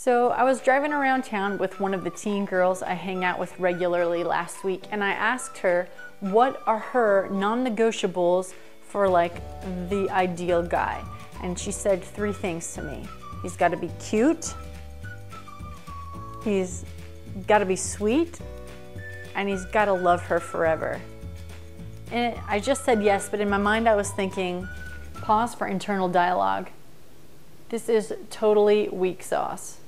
So I was driving around town with one of the teen girls I hang out with regularly last week, and I asked her what are her non-negotiables for like the ideal guy. And she said 3 things to me. He's got to be cute, he's got to be sweet, and he's got to love her forever. And I just said yes, but in my mind I was thinking, pause for internal dialogue. This is totally weak sauce.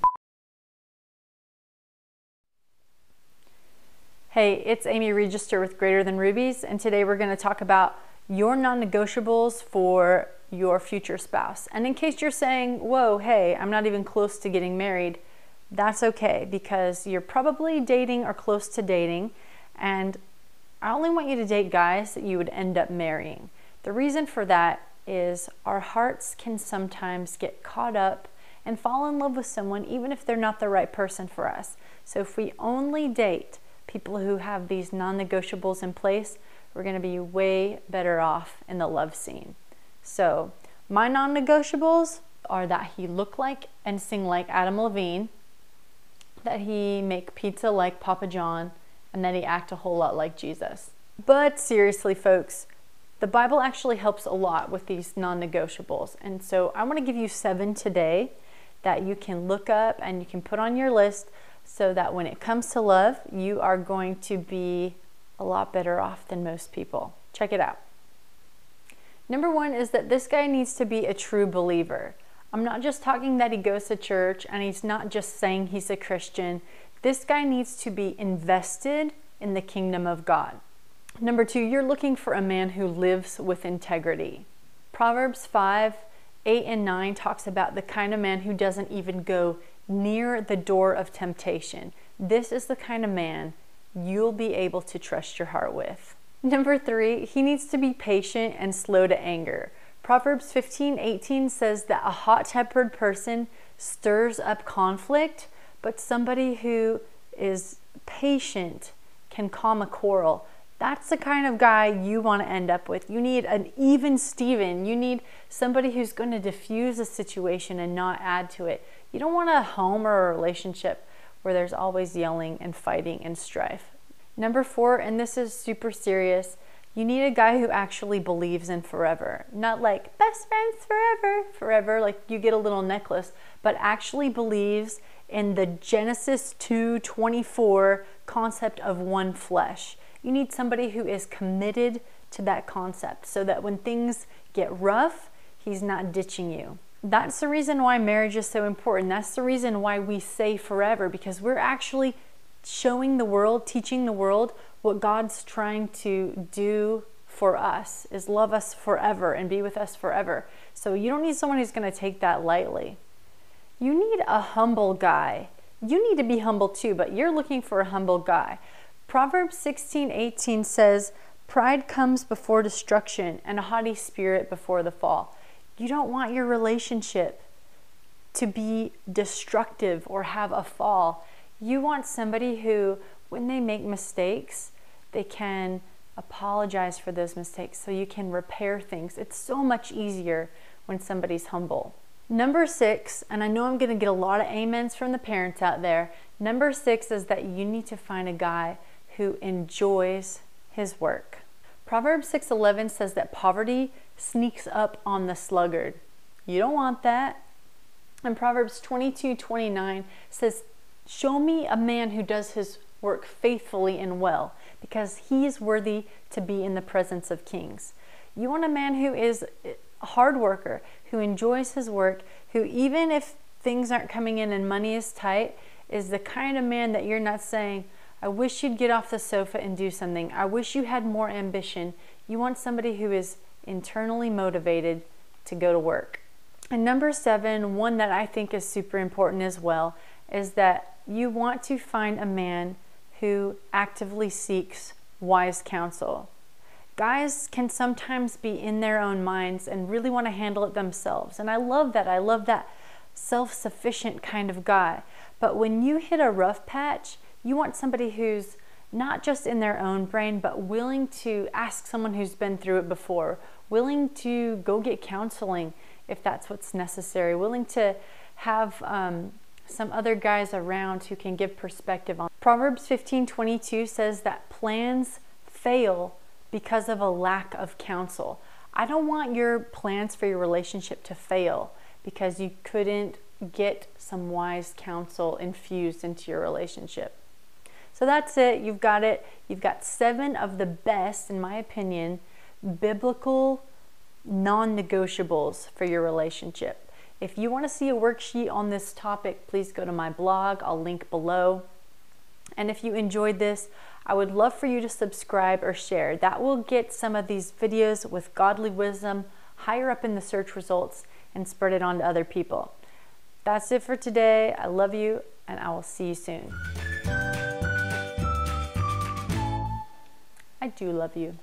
Hey, it's Amy Register with Greater Than Rubies, and today we're going to talk about your non-negotiables for your future spouse. And in case you're saying, whoa, hey, I'm not even close to getting married, that's okay, because you're probably dating or close to dating, and I only want you to date guys that you would end up marrying. The reason for that is our hearts can sometimes get caught up and fall in love with someone even if they're not the right person for us. So if we only date people who have these non-negotiables in place, we're going to be way better off in the love scene. So my non-negotiables are that he look like and sing like Adam Levine, that he make pizza like Papa John, and that he act a whole lot like Jesus. But seriously, folks, the Bible actually helps a lot with these non-negotiables. And so I want to give you 7 today that you can look up and you can put on your list so that when it comes to love, you are going to be a lot better off than most people. Check it out. Number 1 is that this guy needs to be a true believer. I'm not just talking that he goes to church and he's not just saying he's a Christian. This guy needs to be invested in the kingdom of God. Number 2, you're looking for a man who lives with integrity. Proverbs 5:8 and 9 talks about the kind of man who doesn't even go near the door of temptation. This is the kind of man you'll be able to trust your heart with. Number 3, he needs to be patient and slow to anger. Proverbs 15:18 says that a hot-tempered person stirs up conflict, but somebody who is patient can calm a quarrel. That's the kind of guy you want to end up with. You need an even Steven. You need somebody who's going to diffuse a situation and not add to it. You don't want a home or a relationship where there's always yelling and fighting and strife. Number 4, and this is super serious, you need a guy who actually believes in forever. Not like best friends forever, like you get a little necklace, but actually believes in the Genesis 2:24 concept of one flesh. You need somebody who is committed to that concept so that when things get rough, he's not ditching you. That's the reason why marriage is so important. That's the reason why we say forever, because we're actually showing the world, teaching the world what God's trying to do for us, is love us forever and be with us forever. So you don't need someone who's going to take that lightly. You need a humble guy. You need to be humble too, but you're looking for a humble guy. Proverbs 16:18 says, pride comes before destruction and a haughty spirit before the fall. You don't want your relationship to be destructive or have a fall. You want somebody who, when they make mistakes, they can apologize for those mistakes so you can repair things. It's so much easier when somebody's humble. Number 6, and I know I'm going to get a lot of amens from the parents out there. Number 6 is that you need to find a guy who enjoys his work. Proverbs 6:11 says that poverty sneaks up on the sluggard. You don't want that. And Proverbs 22:29 says, show me a man who does his work faithfully and well, because he is worthy to be in the presence of kings. You want a man who is a hard worker, who enjoys his work, who even if things aren't coming in and money is tight, is the kind of man that you're not saying, I wish you'd get off the sofa and do something. I wish you had more ambition. You want somebody who is internally motivated to go to work. And number 7, one that I think is super important as well, is that you want to find a man who actively seeks wise counsel. Guys can sometimes be in their own minds and really want to handle it themselves. And I love that. I love that self-sufficient kind of guy. But when you hit a rough patch, you want somebody who's not just in their own brain, but willing to ask someone who's been through it before, willing to go get counseling if that's what's necessary, willing to have some other guys around who can give perspective on. Proverbs 15:22 says that plans fail because of a lack of counsel. I don't want your plans for your relationship to fail because you couldn't get some wise counsel infused into your relationship. So that's it. You've got it. You've got 7 of the best, in my opinion, biblical non-negotiables for your relationship. If you want to see a worksheet on this topic, please go to my blog. I'll link below. And if you enjoyed this, I would love for you to subscribe or share. That will get some of these videos with godly wisdom higher up in the search results and spread it on to other people. That's it for today. I love you, and I will see you soon. I do love you.